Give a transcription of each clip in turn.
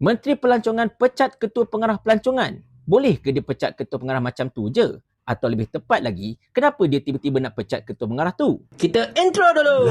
Menteri Pelancongan pecat Ketua Pengarah Pelancongan. Boleh ke dia pecat Ketua Pengarah macam tu je? Atau lebih tepat lagi, kenapa dia tiba-tiba nak pecat Ketua Pengarah tu? Kita intro dulu!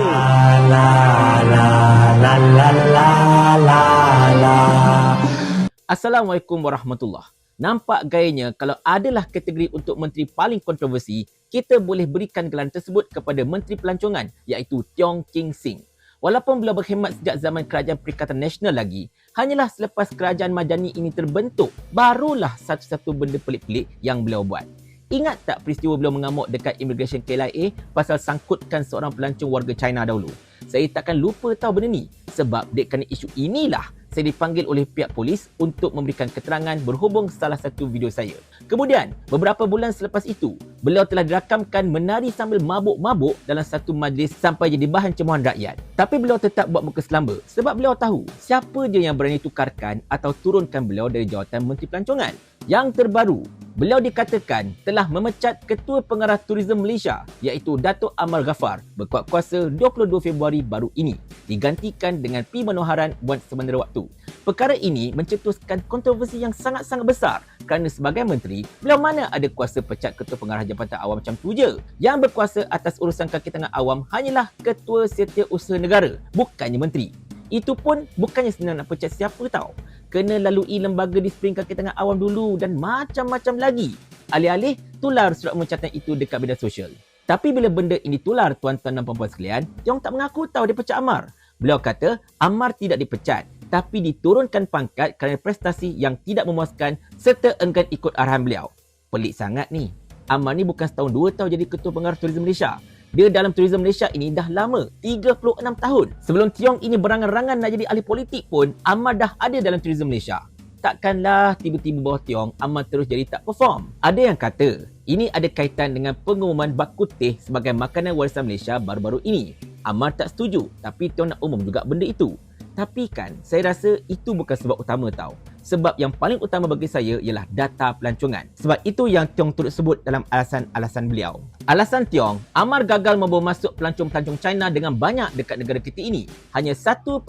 Assalamualaikum warahmatullahi. Nampak gayanya kalau adalah kategori untuk menteri paling kontroversi, kita boleh berikan gelar tersebut kepada Menteri Pelancongan iaitu Tiong King Sing. Walaupun beliau berkhidmat sejak zaman Kerajaan Perikatan Nasional lagi, hanyalah selepas Kerajaan Madani ini terbentuk, barulah satu-satu benda pelik-pelik yang beliau buat. Ingat tak peristiwa beliau mengamuk dekat Immigration KLIA pasal sangkutkan seorang pelancong warga China dahulu? Saya takkan lupa tahu benda ni sebab kerana isu inilah saya dipanggil oleh pihak polis untuk memberikan keterangan berhubung salah satu video saya. Kemudian, beberapa bulan selepas itu, beliau telah dirakamkan menari sambil mabuk-mabuk dalam satu majlis sampai jadi bahan cemohan rakyat. Tapi beliau tetap buat muka selamba sebab beliau tahu siapa je yang berani tukarkan atau turunkan beliau dari jawatan Menteri Pelancongan. Yang terbaru, beliau dikatakan telah memecat Ketua Pengarah Tourism Malaysia iaitu Datuk Amar Ghaffar berkuat kuasa 22 Februari baru ini, digantikan dengan P. Manoharan buat sementara waktu. Perkara ini mencetuskan kontroversi yang sangat-sangat besar kerana sebagai menteri, beliau mana ada kuasa pecat Ketua Pengarah Jabatan Awam macam tu je. Yang berkuasa atas urusan kaki tangan awam hanyalah Ketua Setiausaha Negara, bukannya menteri. Itu pun bukannya senang nak pecat siapa tau. Kena lalui lembaga disiplin kaki tangan awam dulu dan macam-macam lagi. Alih-alih tular surat pemecatan itu dekat media sosial. Tapi bila benda ini tular tuan-tuan dan puan-puan sekalian, Tiong tak mengaku tahu dia pecat Amar. Beliau kata Amar tidak dipecat tapi diturunkan pangkat kerana prestasi yang tidak memuaskan serta enggan ikut arahan beliau. Pelik sangat ni. Amar ni bukan setahun 2 tahun jadi Ketua Pengarah Tourism Malaysia. Dia dalam Tourism Malaysia ini dah lama, 36 tahun. Sebelum Tiong ini berangan-rangan nak jadi ahli politik pun, Amar dah ada dalam Tourism Malaysia. Takkanlah tiba-tiba bawah Tiong, Amar terus jadi tak perform. Ada yang kata, ini ada kaitan dengan pengumuman bak kutih sebagai makanan warisan Malaysia baru-baru ini. Amar tak setuju, tapi Tiong nak umum juga benda itu. Tapi kan, saya rasa itu bukan sebab utama tau. Sebab yang paling utama bagi saya ialah data pelancongan. Sebab itu yang Tiong turut sebut dalam alasan-alasan beliau. Alasan Tiong, Amar gagal membawa masuk pelancong-pelancong China dengan banyak dekat negara kita ini. Hanya 1.2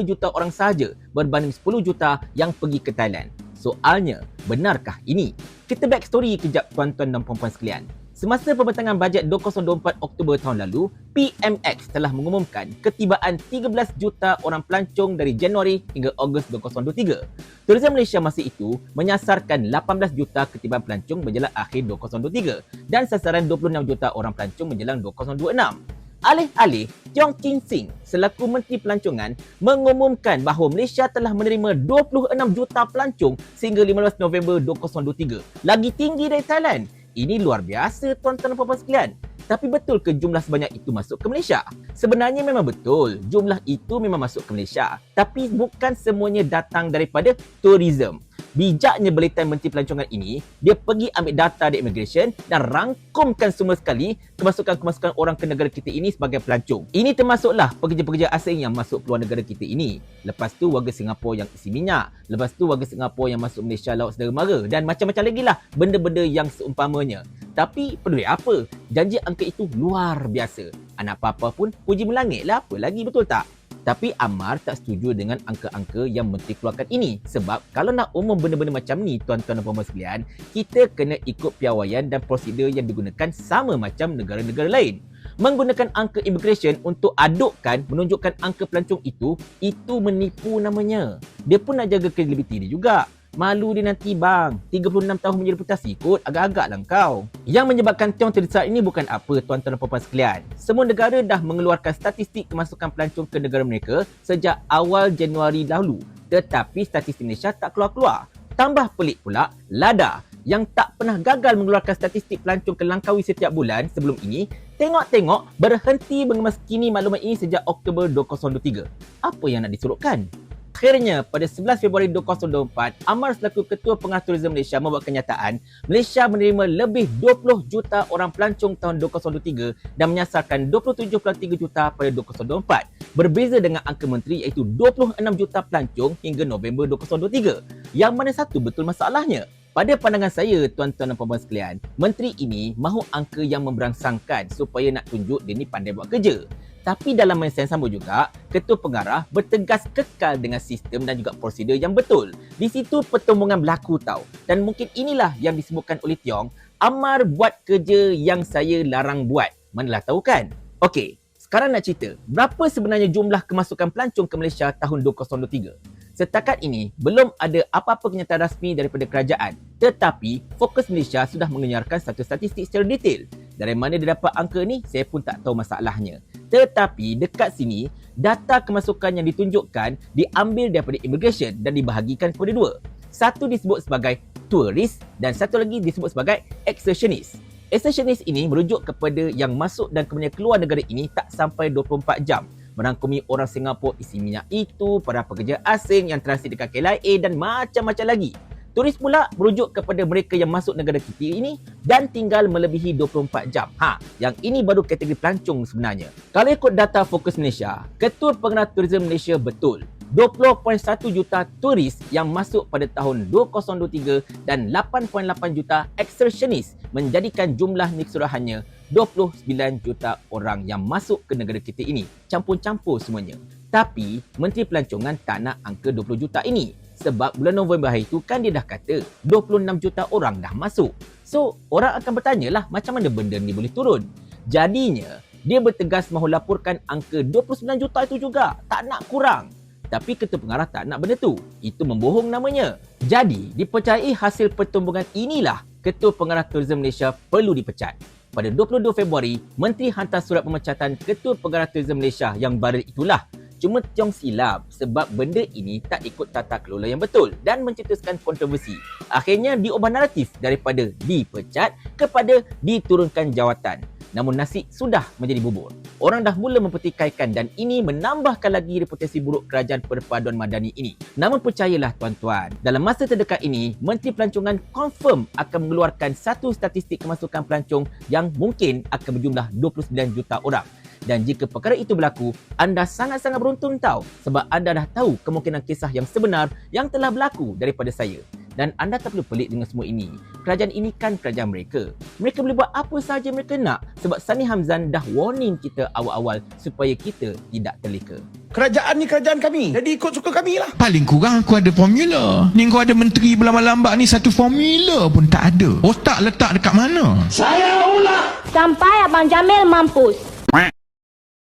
juta orang sahaja berbanding 10 juta yang pergi ke Thailand. Soalnya, benarkah ini? Kita backstory kejap tuan-tuan dan puan-puan sekalian. Semasa pembentangan bajet 2024 Oktober tahun lalu, PMX telah mengumumkan ketibaan 13 juta orang pelancong dari Januari hingga Ogos 2023. Tourism Malaysia masa itu menyasarkan 18 juta ketibaan pelancong menjelang akhir 2023 dan sasaran 26 juta orang pelancong menjelang 2026. Alih-alih, Tiong King Sing selaku Menteri Pelancongan mengumumkan bahawa Malaysia telah menerima 26 juta pelancong sehingga 15 November 2023. Lagi tinggi dari Thailand. Ini luar biasa tuan-tuan dan puan-puan sekalian. Tapi betul ke jumlah sebanyak itu masuk ke Malaysia? Sebenarnya memang betul, jumlah itu memang masuk ke Malaysia. Tapi bukan semuanya datang daripada tourism. Bijaknya Belitan Menteri Pelancongan ini, dia pergi ambil data dari immigration dan rangkumkan semua sekali kemasukan-kemasukan orang ke negara kita ini sebagai pelancong. Ini termasuklah pekerja-pekerja asing yang masuk keluar negara kita ini. Lepas tu warga Singapura yang isi minyak. Lepas tu warga Singapura yang masuk Malaysia laut saudara mara. Dan macam-macam lagi lah benda-benda yang seumpamanya. Tapi peduli apa? Janji angka itu luar biasa. Anak apa-apa pun puji melangit lah, apa lagi, betul tak? Tapi Amar tak setuju dengan angka-angka yang menteri keluarkan ini. Sebab kalau nak umum benda-benda macam ni, tuan-tuan dan puan-puan sekalian, kita kena ikut piawaian dan prosedur yang digunakan sama macam negara-negara lain. Menggunakan angka immigration untuk adukkan, menunjukkan angka pelancong itu menipu namanya. Dia pun nak jaga kredibiliti dia juga. Malu dia nanti bang, 36 tahun punya reputasi kot, agak-agak lah kau. Yang menyebabkan Tiong terdesak ini bukan apa tuan-tuan dan puan-puan sekalian. Semua negara dah mengeluarkan statistik kemasukan pelancong ke negara mereka sejak awal Januari dahulu. Tetapi statistik Malaysia tak keluar-keluar. Tambah pelik pula, LADA yang tak pernah gagal mengeluarkan statistik pelancong ke Langkawi setiap bulan sebelum ini, tengok-tengok berhenti mengemeskini maklumat ini sejak Oktober 2023. Apa yang nak disorotkan? Akhirnya, pada 11 Februari 2024, Amar selaku Ketua Pengarah Tourism Malaysia membuat kenyataan Malaysia menerima lebih 20 juta orang pelancong tahun 2023 dan menyasarkan 27.3 juta pada 2024. Berbeza dengan angka menteri iaitu 26 juta pelancong hingga November 2023. Yang mana satu betul masalahnya? Pada pandangan saya, tuan-tuan dan puan-puan sekalian, menteri ini mahu angka yang memberangsangkan supaya nak tunjuk dia ni pandai buat kerja. Tapi dalam masa yang sama juga, Ketua Pengarah bertegas kekal dengan sistem dan juga prosedur yang betul. Di situ pertumbungan berlaku tau. Dan mungkin inilah yang disebutkan oleh Tiong, Amar buat kerja yang saya larang buat. Manalah tahu kan? Okey, sekarang nak cerita, berapa sebenarnya jumlah kemasukan pelancong ke Malaysia tahun 2023? Setakat ini, belum ada apa-apa kenyataan rasmi daripada kerajaan. Tetapi, Fokus Malaysia sudah mengenyarkan satu statistik secara detail. Dari mana dia dapat angka ni, saya pun tak tahu masalahnya. Tetapi, dekat sini, data kemasukan yang ditunjukkan diambil daripada immigration dan dibahagikan kepada dua. Satu disebut sebagai turis dan satu lagi disebut sebagai excursionist. Excursionist ini merujuk kepada yang masuk dan kemudian keluar negara ini tak sampai 24 jam. Merangkumi orang Singapura isi minyak itu, para pekerja asing yang transit dekat KLIA dan macam-macam lagi. Turis pula merujuk kepada mereka yang masuk negara kita ini dan tinggal melebihi 24 jam. Yang ini baru kategori pelancong sebenarnya. Kalau ikut data Fokus Malaysia, Ketua Pengarah Tourism Malaysia betul. 20.1 juta turis yang masuk pada tahun 2023 dan 8.8 juta excursionist menjadikan jumlah keseluruhannya 29 juta orang yang masuk ke negara kita ini. Campur-campur semuanya. Tapi, Menteri Pelancongan tak nak angka 20 juta ini. Sebab bulan November hari itu kan dia dah kata 26 juta orang dah masuk. So, orang akan bertanyalah macam mana benda ni boleh turun. Jadinya, dia bertegas mahu laporkan angka 29 juta itu juga. Tak nak kurang. Tapi Ketua Pengarah tak nak benda tu. Itu membohong namanya. Jadi, dipercayai hasil pertumbungan inilah Ketua Pengarah Tourism Malaysia perlu dipecat. Pada 22 Februari, Menteri hantar surat pemecatan Ketua Pengarah Tourism Malaysia yang baru itulah. Cuma Tiong silap sebab benda ini tak ikut tata kelola yang betul dan mencetuskan kontroversi. Akhirnya diubah naratif daripada dipecat kepada diturunkan jawatan. Namun nasi sudah menjadi bubur. Orang dah mula mempertikaikan dan ini menambahkan lagi reputasi buruk kerajaan perpaduan madani ini. Namun percayalah tuan-tuan, dalam masa terdekat ini, Menteri Pelancongan confirm akan mengeluarkan satu statistik kemasukan pelancong yang mungkin akan berjumlah 29 juta orang. Dan jika perkara itu berlaku, anda sangat-sangat beruntung tahu sebab anda dah tahu kemungkinan kisah yang sebenar yang telah berlaku daripada saya. Dan anda tak perlu pelik dengan semua ini. Kerajaan ini kan kerajaan mereka. Mereka boleh buat apa sahaja mereka nak sebab Sani Hamzan dah warning kita awal-awal supaya kita tidak terleka. Kerajaan ni kerajaan kami. Jadi ikut suka kami lah. Paling kurang aku ada formula. Ni kau ada menteri berlambat-lambat ni satu formula pun tak ada. Otak letak dekat mana? Saya ulah. Sampai Abang Jamil mampus.